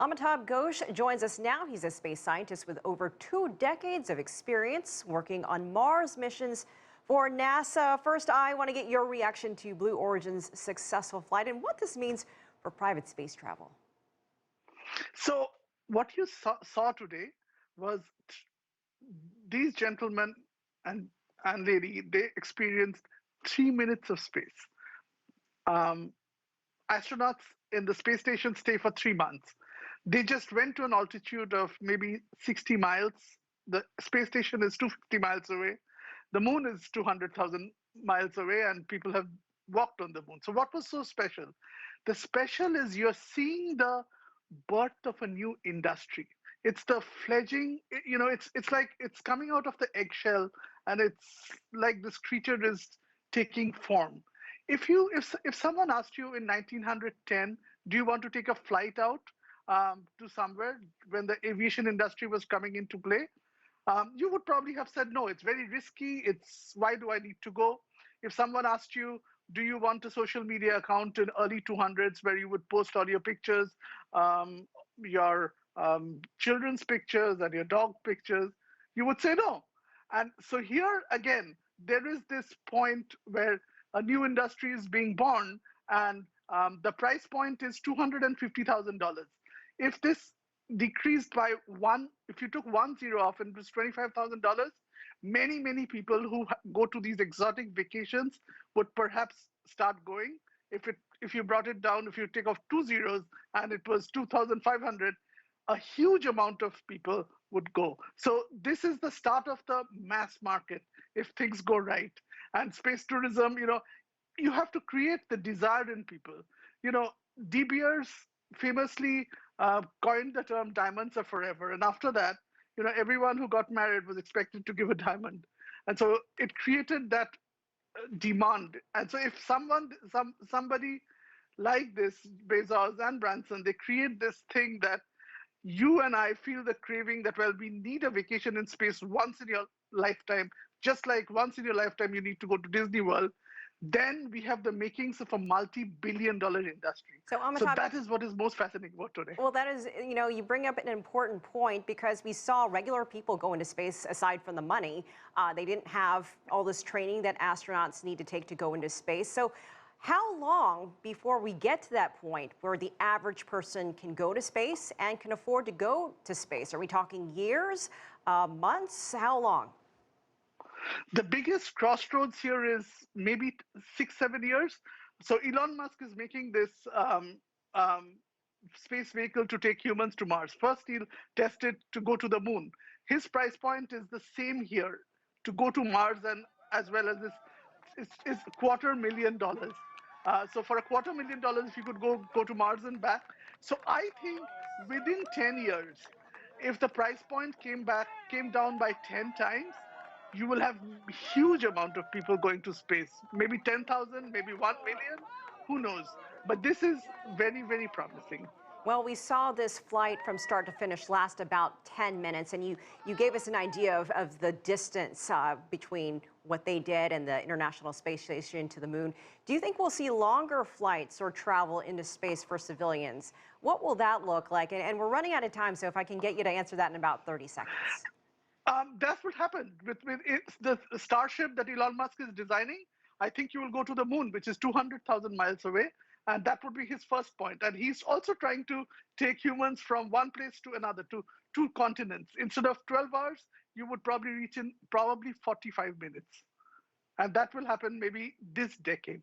Amitabha Ghosh joins us now. He's a space scientist with over 2 decades of experience working on Mars missions for NASA. First, I want to get your reaction to Blue Origin's successful flight and what this means for private space travel. So what you saw today was these gentlemen and lady, they experienced 3 minutes of space. Um, Astronauts in the space station stay for 3 months. They just went to an altitude of maybe 60 miles. The space station is 250 miles away. The moon is 200,000 miles away, and people have walked on the moon. So, what was so special? The special is you're seeing the birth of a new industry. It's the fledging, it's like it's coming out of the eggshell, and it's like this creature is taking form. If someone asked you in 1910, do you want to take a flight out to somewhere when the aviation industry was coming into play, you would probably have said no. It's very risky. It's why do I need to go? If someone asked you, do you want a social media account in early 200s where you would post all your pictures, your children's pictures and your dog pictures, you would say no. And so here again, there is this point where a new industry is being born, and the price point is $250,000. If this decreased by one, if you took 1 0 off and it was $25,000, many people who go to these exotic vacations would perhaps start going. If you brought it down, if you take off 2 zeros and it was 2,500, a huge amount of people would go. So this is the start of the mass market if things go right. And space tourism, you have to create the desire in people. You know, De Beers famously coined the term "diamonds are forever," and after that, everyone who got married was expected to give a diamond, and so it created that demand. And so if somebody like this, Bezos and Branson, they create this thing that you and I feel the craving that, well, we need a vacation in space once in your lifetime, just like once in your lifetime you need to go to Disney World, then we have the makings of a multi-billion-dollar industry. So, So Amitabh, that is what is most fascinating about today. well, that is, you bring up an important point because we saw regular people go into space aside from the money. They didn't have all this training that astronauts need to take to go into space. So, how long before we get to that point where the average person can go to space and can afford to go to space? Are we talking years, months? How long? The biggest crossroads here is maybe 6, 7 years. So Elon Musk is making this um, space vehicle to take humans to Mars. First, he'll test it to go to the moon. His price point is the same here to go to Mars, and as well as this is $250,000. So for $250,000, if you could go to Mars and back. So I think within 10 years, if the price point came down by 10 times, you will have huge amount of people going to space. Maybe 10,000, maybe 1 million, who knows? But this is very promising. Well, we saw this flight from start to finish last about 10 minutes, and you gave us an idea of the distance between what they did and the International Space Station to the moon. Do you think we'll see longer flights or travel into space for civilians? What will that look like? And we're running out of time, so if I can get you to answer that in about 30 seconds. That's what happened with it's the Starship that Elon Musk is designing. I think you will go to the moon, which is 200,000 miles away, and that would be his first point. And he's also trying to take humans from one place to another, to two continents. Instead of 12 hours, you would probably reach in probably 45 minutes, and that will happen maybe this decade.